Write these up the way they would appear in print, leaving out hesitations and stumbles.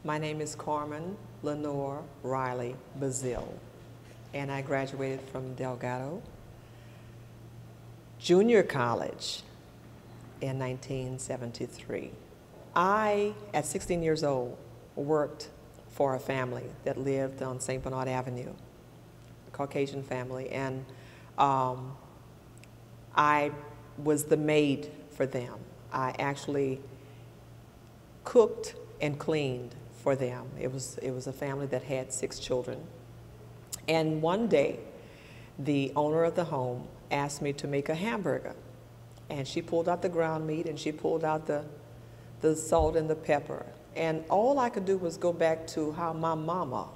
My name is Carmen Lenore Riley Bazile, and I graduated from Delgado Junior College in 1973. I, at 16 years old, worked for a family that lived on St. Bernard Avenue, a Caucasian family, and I was the maid for them. I actually cooked and cleaned for them. It was a family that had 6 children. And one day, the owner of the home asked me to make a hamburger. And she pulled out the ground meat and she pulled out the salt and the pepper. And all I could do was go back to how my mama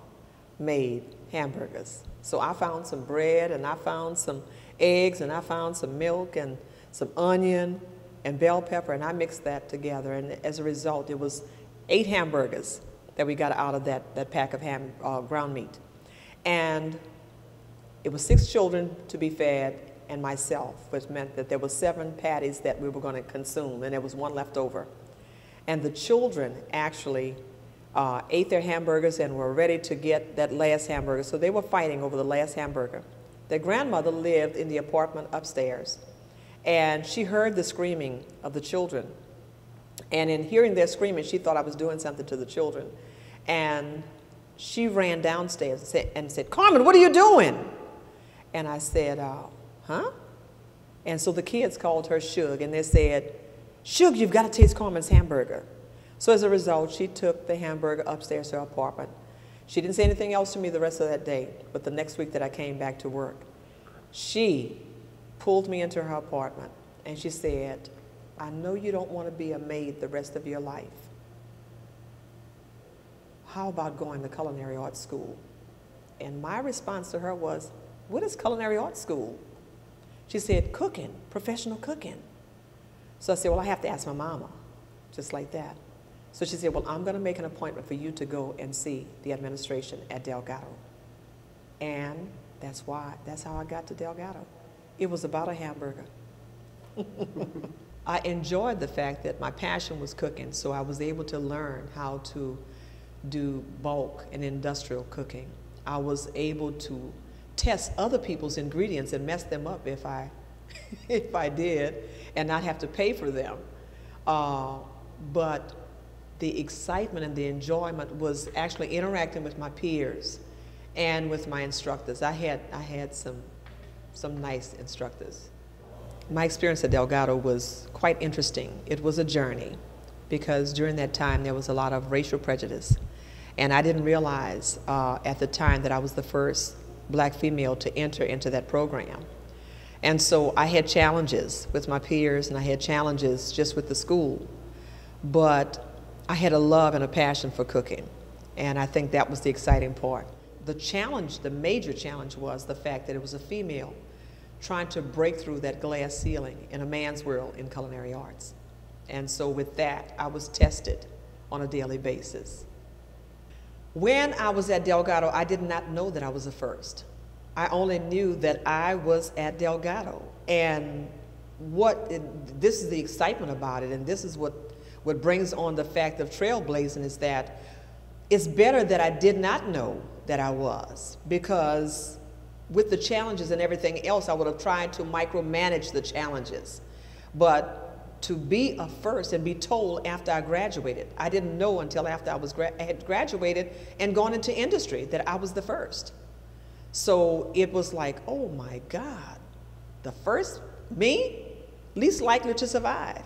made hamburgers. So I found some bread and I found some eggs and I found some milk and some onion and bell pepper, and I mixed that together. And as a result, it was 8 hamburgers that we got out of that pack of ground meat. And it was 6 children to be fed and myself, which meant that there were 7 patties that we were going to consume, and there was 1 left over. And the children actually ate their hamburgers and were ready to get that last hamburger, so they were fighting over the last hamburger. Their grandmother lived in the apartment upstairs, and she heard the screaming of the children. And in hearing their screaming, she thought I was doing something to the children. And she ran downstairs and said, "Carmen, what are you doing?" And I said, huh? And so the kids called her Shug, and they said, "Shug, you've got to taste Carmen's hamburger." So as a result, she took the hamburger upstairs to her apartment. She didn't say anything else to me the rest of that day, but the next week that I came back to work, she pulled me into her apartment, and she said, "I know you don't want to be a maid the rest of your life. How about going to culinary arts school?" And my response to her was, "What is culinary arts school?" She said, "Cooking, professional cooking." So I said, "Well, I have to ask my mama," just like that. So she said, "Well, I'm going to make an appointment for you to go and see the administration at Delgado." And that's how I got to Delgado. It was about a hamburger. I enjoyed the fact that my passion was cooking, so I was able to learn how to do bulk and industrial cooking. I was able to test other people's ingredients and mess them up if I, if I did, and not have to pay for them. But the excitement and the enjoyment was actually interacting with my peers and with my instructors. I had some nice instructors. My experience at Delgado was quite interesting. It was a journey because during that time there was a lot of racial prejudice, and I didn't realize at the time that I was the first black female to enter into that program. And so I had challenges with my peers and I had challenges just with the school, but I had a love and a passion for cooking, and I think that was the exciting part. The challenge, the major challenge, was the fact that it was a female trying to break through that glass ceiling in a man's world in culinary arts. And so with that, I was tested on a daily basis. When I was at Delgado, I did not know that I was the first. I only knew that I was at Delgado. And this is the excitement about it, and this is what brings on the fact of trailblazing, is that it's better that I did not know that I was, because with the challenges and everything else, I would have tried to micromanage the challenges. But to be a first and be told after I graduated, I didn't know until after I had graduated and gone into industry that I was the first. So it was like, oh my God, the first, me, least likely to survive.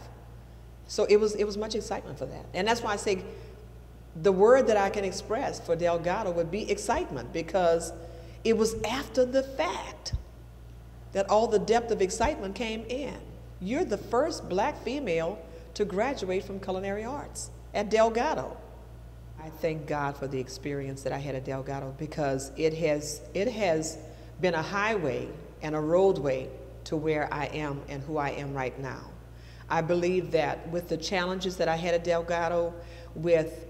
So it was much excitement for that. And that's why I say the word that I can express for Delgado would be excitement, because it was after the fact that all the depth of excitement came in. You're the first black female to graduate from culinary arts at Delgado. I thank God for the experience that I had at Delgado, because it has been a highway and a roadway to where I am and who I am right now. I believe that with the challenges that I had at Delgado, with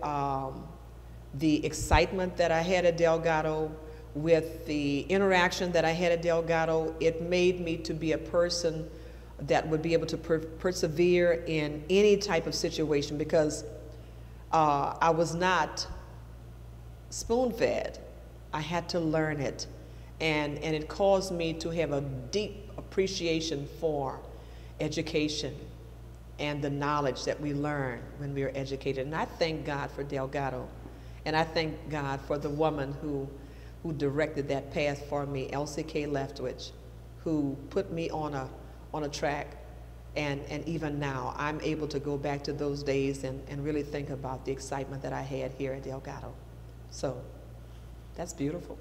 the excitement that I had at Delgado, with the interaction that I had at Delgado, it made me to be a person that would be able to persevere in any type of situation, because I was not spoon-fed. I had to learn it. And it caused me to have a deep appreciation for education and the knowledge that we learn when we are educated. And I thank God for Delgado. And I thank God for the woman who directed that path for me, Elsie K. Leftwich, who put me on a track. And even now, I'm able to go back to those days and really think about the excitement that I had here at Delgado. So that's beautiful.